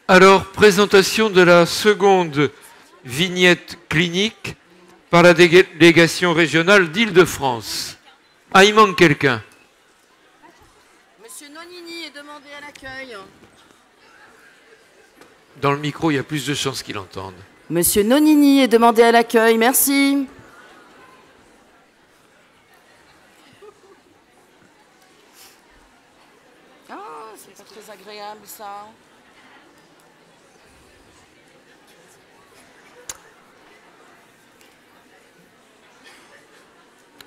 Alors, présentation de la seconde vignette clinique par la délégation régionale d'Île-de-France. Ah, il manque quelqu'un. Monsieur Nonini est demandé à l'accueil. Dans le micro, il y a plus de chances qu'il entende. Monsieur Nonini est demandé à l'accueil, merci. Ah, c'est pas très agréable ça.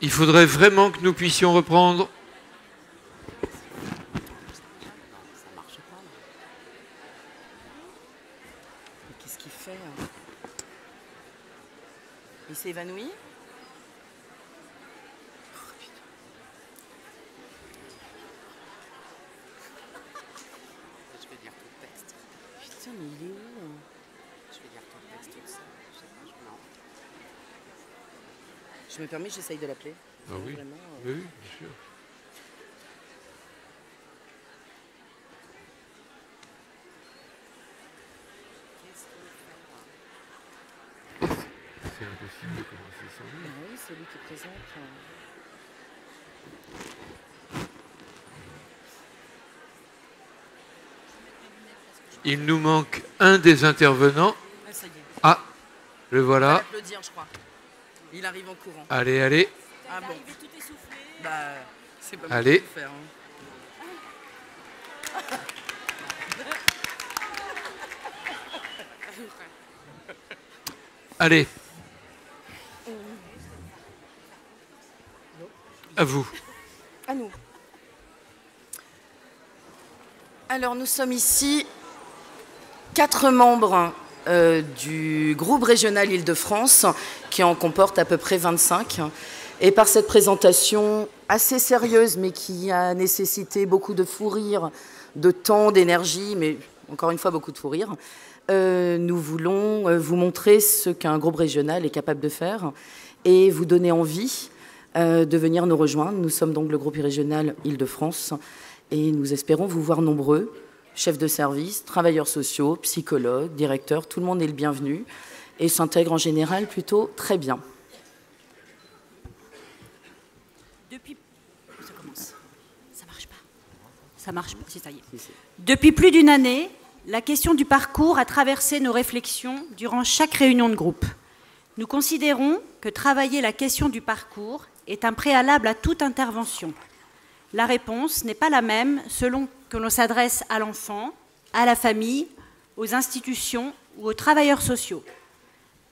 Il faudrait vraiment que nous puissions reprendre. Ça marche pas là. Qu'est-ce qu'il fait hein? Il s'est évanoui? Je vais lire ton texte. Putain, mais il est où hein? Je vais lire ton texte tout seul. Non. Je me permets, j'essaye de l'appeler. Ah oui. Vraiment, Oui, bien sûr. C'est impossible de commencer sans lui. Ah oui, c'est lui qui présente. Il nous manque un des intervenants. Ah, ça y est. Ah, le On va voilà. l'applaudir, je crois. Il arrive en courant. Allez, allez. Ah bon. Bah, c'est pas Allez. moi qui vais le faire. Hein. Allez. À vous. À nous. Alors, nous sommes ici 4 membres du groupe régional Île-de-France, qui en comporte à peu près 25. Et par cette présentation assez sérieuse, mais qui a nécessité beaucoup de fou rire, de temps, d'énergie, mais encore une fois beaucoup de fou rire, nous voulons vous montrer ce qu'un groupe régional est capable de faire et vous donner envie de venir nous rejoindre. Nous sommes donc le groupe régional Île-de-France et nous espérons vous voir nombreux, chefs de service, travailleurs sociaux, psychologues, directeurs, tout le monde est le bienvenu et s'intègre en général plutôt très bien. Ça commence. Ça marche pas. Ça marche pas, si ça y est. Depuis plus d'une année, la question du parcours a traversé nos réflexions durant chaque réunion de groupe. Nous considérons que travailler la question du parcours est un préalable à toute intervention. La réponse n'est pas la même selon que l'on s'adresse à l'enfant, à la famille, aux institutions ou aux travailleurs sociaux.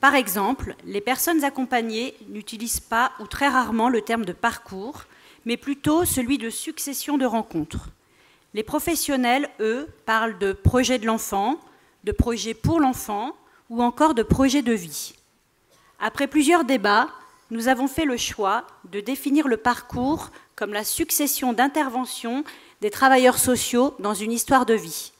Par exemple, les personnes accompagnées n'utilisent pas ou très rarement le terme de parcours, mais plutôt celui de succession de rencontres. Les professionnels, eux, parlent de projet de l'enfant, de projet pour l'enfant ou encore de projet de vie. Après plusieurs débats, nous avons fait le choix de définir le parcours comme la succession d'interventions des travailleurs sociaux dans une histoire de vie.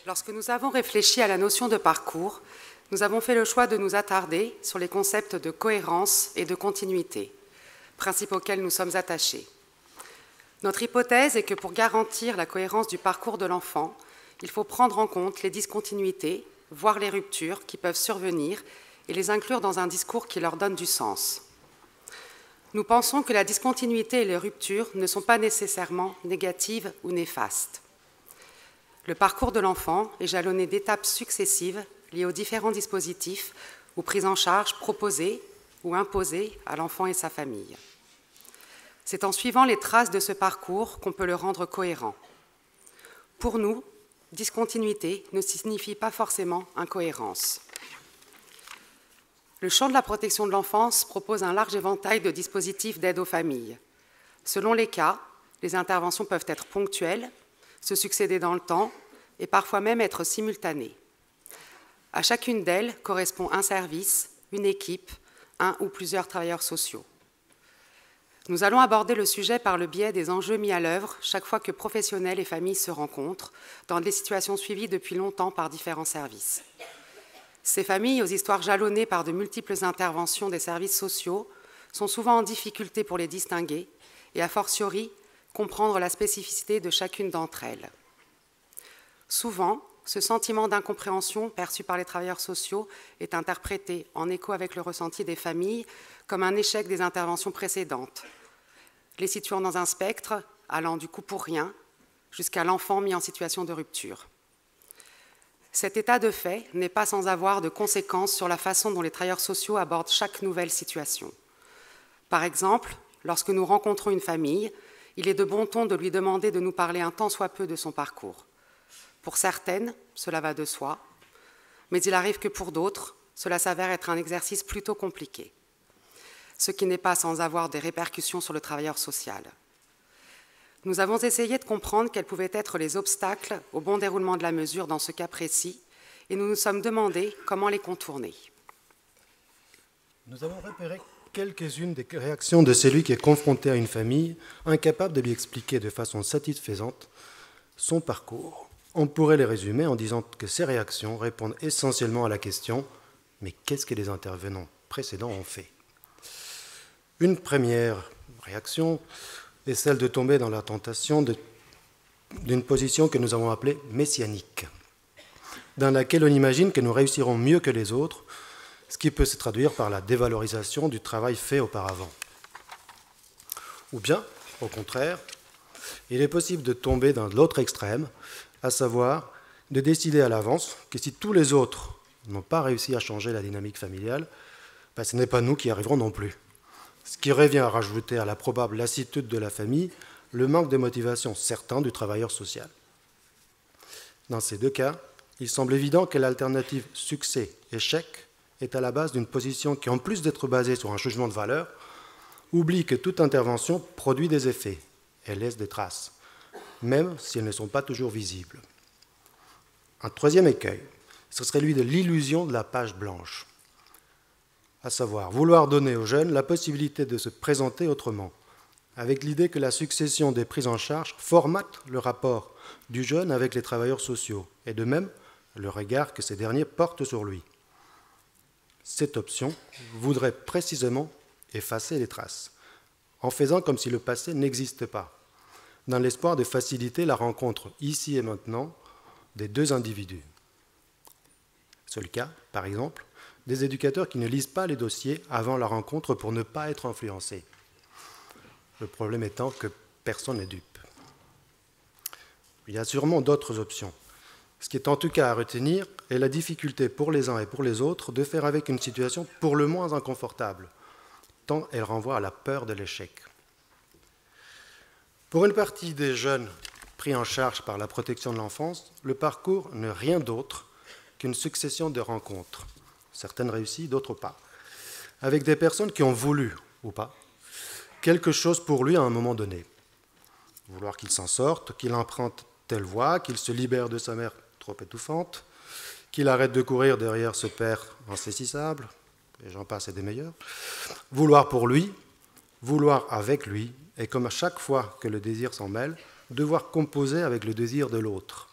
Lorsque nous avons réfléchi à la notion de parcours, nous avons fait le choix de nous attarder sur les concepts de cohérence et de continuité, principes auxquels nous sommes attachés. Notre hypothèse est que pour garantir la cohérence du parcours de l'enfant, il faut prendre en compte les discontinuités, voire les ruptures qui peuvent survenir et les inclure dans un discours qui leur donne du sens. Nous pensons que la discontinuité et les ruptures ne sont pas nécessairement négatives ou néfastes. Le parcours de l'enfant est jalonné d'étapes successives liées aux différents dispositifs ou prises en charge proposées ou imposées à l'enfant et sa famille. C'est en suivant les traces de ce parcours qu'on peut le rendre cohérent. Pour nous, discontinuité ne signifie pas forcément incohérence. Le champ de la protection de l'enfance propose un large éventail de dispositifs d'aide aux familles. Selon les cas, les interventions peuvent être ponctuelles, se succéder dans le temps et parfois même être simultanées. À chacune d'elles correspond un service, une équipe, un ou plusieurs travailleurs sociaux. Nous allons aborder le sujet par le biais des enjeux mis à l'œuvre chaque fois que professionnels et familles se rencontrent, dans des situations suivies depuis longtemps par différents services. Ces familles, aux histoires jalonnées par de multiples interventions des services sociaux, sont souvent en difficulté pour les distinguer et, a fortiori, comprendre la spécificité de chacune d'entre elles. Souvent, ce sentiment d'incompréhension perçu par les travailleurs sociaux est interprété, en écho avec le ressenti des familles, comme un échec des interventions précédentes, les situant dans un spectre allant du coup pour rien jusqu'à l'enfant mis en situation de rupture. Cet état de fait n'est pas sans avoir de conséquences sur la façon dont les travailleurs sociaux abordent chaque nouvelle situation. Par exemple, lorsque nous rencontrons une famille, il est de bon ton de lui demander de nous parler un tant soit peu de son parcours. Pour certaines, cela va de soi, mais il arrive que pour d'autres, cela s'avère être un exercice plutôt compliqué, ce qui n'est pas sans avoir des répercussions sur le travailleur social. Nous avons essayé de comprendre quels pouvaient être les obstacles au bon déroulement de la mesure dans ce cas précis, et nous nous sommes demandé comment les contourner. Nous avons repéré quelques-unes des réactions de celui qui est confronté à une famille, incapable de lui expliquer de façon satisfaisante son parcours. On pourrait les résumer en disant que ces réactions répondent essentiellement à la question « Mais qu'est-ce que les intervenants précédents ont fait ?» Une première réaction est celle de tomber dans la tentation d'une position que nous avons appelée messianique, dans laquelle on imagine que nous réussirons mieux que les autres, ce qui peut se traduire par la dévalorisation du travail fait auparavant. Ou bien, au contraire, il est possible de tomber dans l'autre extrême, à savoir de décider à l'avance que si tous les autres n'ont pas réussi à changer la dynamique familiale, ce n'est pas nous qui y arriverons non plus. Ce qui revient à rajouter à la probable lassitude de la famille le manque de motivation certain du travailleur social. Dans ces deux cas, il semble évident que l'alternative succès-échec est à la base d'une position qui, en plus d'être basée sur un jugement de valeur, oublie que toute intervention produit des effets et laisse des traces, même si elles ne sont pas toujours visibles. Un troisième écueil, ce serait lui de l'illusion de la page blanche, à savoir vouloir donner aux jeunes la possibilité de se présenter autrement, avec l'idée que la succession des prises en charge formate le rapport du jeune avec les travailleurs sociaux, et de même le regard que ces derniers portent sur lui. Cette option voudrait précisément effacer les traces, en faisant comme si le passé n'existe pas, dans l'espoir de faciliter la rencontre ici et maintenant des deux individus. C'est le cas, par exemple, des éducateurs qui ne lisent pas les dossiers avant la rencontre pour ne pas être influencés. Le problème étant que personne n'est dupe. Il y a sûrement d'autres options. Ce qui est en tout cas à retenir est la difficulté pour les uns et pour les autres de faire avec une situation pour le moins inconfortable, tant elle renvoie à la peur de l'échec. Pour une partie des jeunes pris en charge par la protection de l'enfance, le parcours n'est rien d'autre qu'une succession de rencontres, certaines réussies, d'autres pas, avec des personnes qui ont voulu, ou pas, quelque chose pour lui à un moment donné. Vouloir qu'il s'en sorte, qu'il emprunte telle voie, qu'il se libère de sa mère trop étouffante, qu'il arrête de courir derrière ce père insaisissable, et j'en passe et des meilleurs. Vouloir pour lui, vouloir avec lui, et comme à chaque fois que le désir s'en mêle, devoir composer avec le désir de l'autre,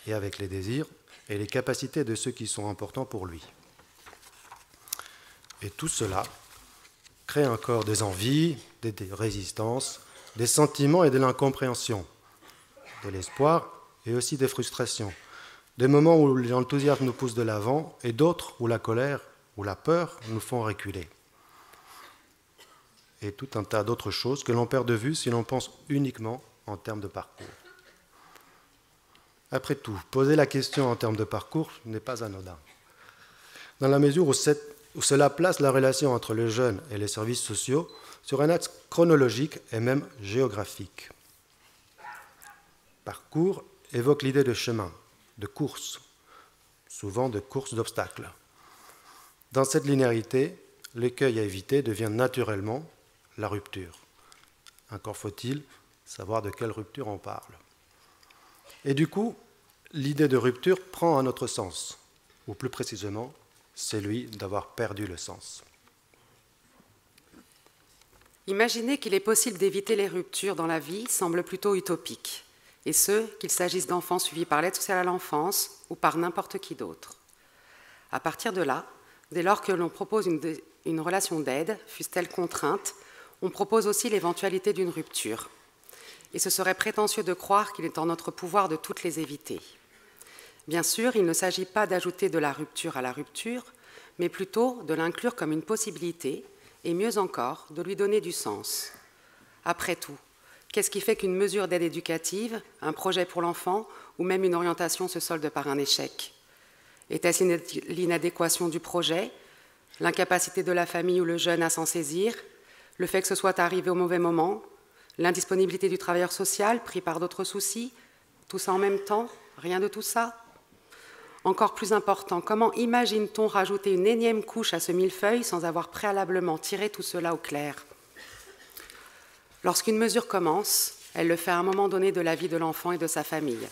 et avec les désirs et les capacités de ceux qui sont importants pour lui. Et tout cela crée encore des envies, des résistances, des sentiments et de l'incompréhension, de l'espoir et aussi des frustrations, des moments où l'enthousiasme nous pousse de l'avant et d'autres où la colère ou la peur nous font reculer. Et tout un tas d'autres choses que l'on perd de vue si l'on pense uniquement en termes de parcours. Après tout, poser la question en termes de parcours n'est pas anodin. Dans la mesure où cela place la relation entre le jeune et les services sociaux sur un axe chronologique et même géographique. Parcours évoque l'idée de chemin, de course, souvent de course d'obstacles. Dans cette linéarité, l'écueil à éviter devient naturellement la rupture. Encore faut-il savoir de quelle rupture on parle. Et du coup, l'idée de rupture prend un autre sens, ou plus précisément, celui d'avoir perdu le sens. Imaginer qu'il est possible d'éviter les ruptures dans la vie semble plutôt utopique, et ce, qu'il s'agisse d'enfants suivis par l'aide sociale à l'enfance ou par n'importe qui d'autre. À partir de là, dès lors que l'on propose une relation d'aide, fût-elle contrainte, on propose aussi l'éventualité d'une rupture. et ce serait prétentieux de croire qu'il est en notre pouvoir de toutes les éviter. Bien sûr, il ne s'agit pas d'ajouter de la rupture à la rupture, mais plutôt de l'inclure comme une possibilité, et mieux encore, de lui donner du sens. Après tout, qu'est-ce qui fait qu'une mesure d'aide éducative, un projet pour l'enfant ou même une orientation se solde par un échec? Était-ce l'inadéquation du projet, l'incapacité de la famille ou le jeune à s'en saisir, le fait que ce soit arrivé au mauvais moment, l'indisponibilité du travailleur social pris par d'autres soucis, tout ça en même temps, rien de tout ça? Encore plus important, comment imagine-t-on rajouter une énième couche à ce millefeuille sans avoir préalablement tiré tout cela au clair? Lorsqu'une mesure commence, elle le fait à un moment donné de la vie de l'enfant et de sa famille.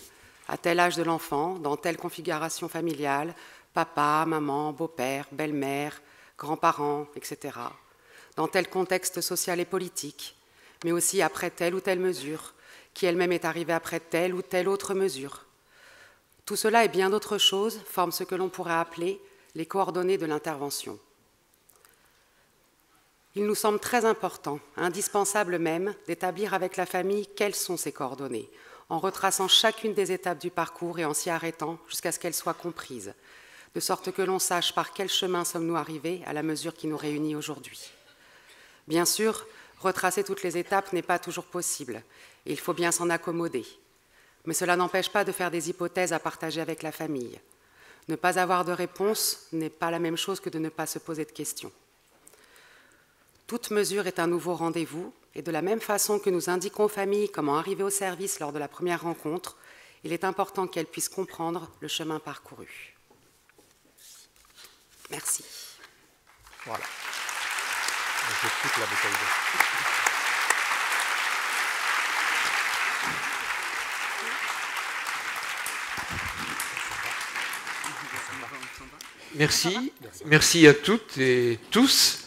À tel âge de l'enfant, dans telle configuration familiale, papa, maman, beau-père, belle-mère, grands-parents, etc. Dans tel contexte social et politique, mais aussi après telle ou telle mesure, qui elle-même est arrivée après telle ou telle autre mesure. Tout cela et bien d'autres choses forment ce que l'on pourrait appeler les coordonnées de l'intervention. Il nous semble très important, indispensable même, d'établir avec la famille quelles sont ces coordonnées, en retraçant chacune des étapes du parcours et en s'y arrêtant jusqu'à ce qu'elles soient comprises, de sorte que l'on sache par quel chemin sommes-nous arrivés à la mesure qui nous réunit aujourd'hui. Bien sûr, retracer toutes les étapes n'est pas toujours possible, et il faut bien s'en accommoder. Mais cela n'empêche pas de faire des hypothèses à partager avec la famille. Ne pas avoir de réponse n'est pas la même chose que de ne pas se poser de questions. Toute mesure est un nouveau rendez-vous, et de la même façon que nous indiquons aux familles comment arriver au service lors de la première rencontre, il est important qu'elles puissent comprendre le chemin parcouru. Merci. Voilà. Je quitte la bouteille d'eau. Merci à toutes et tous.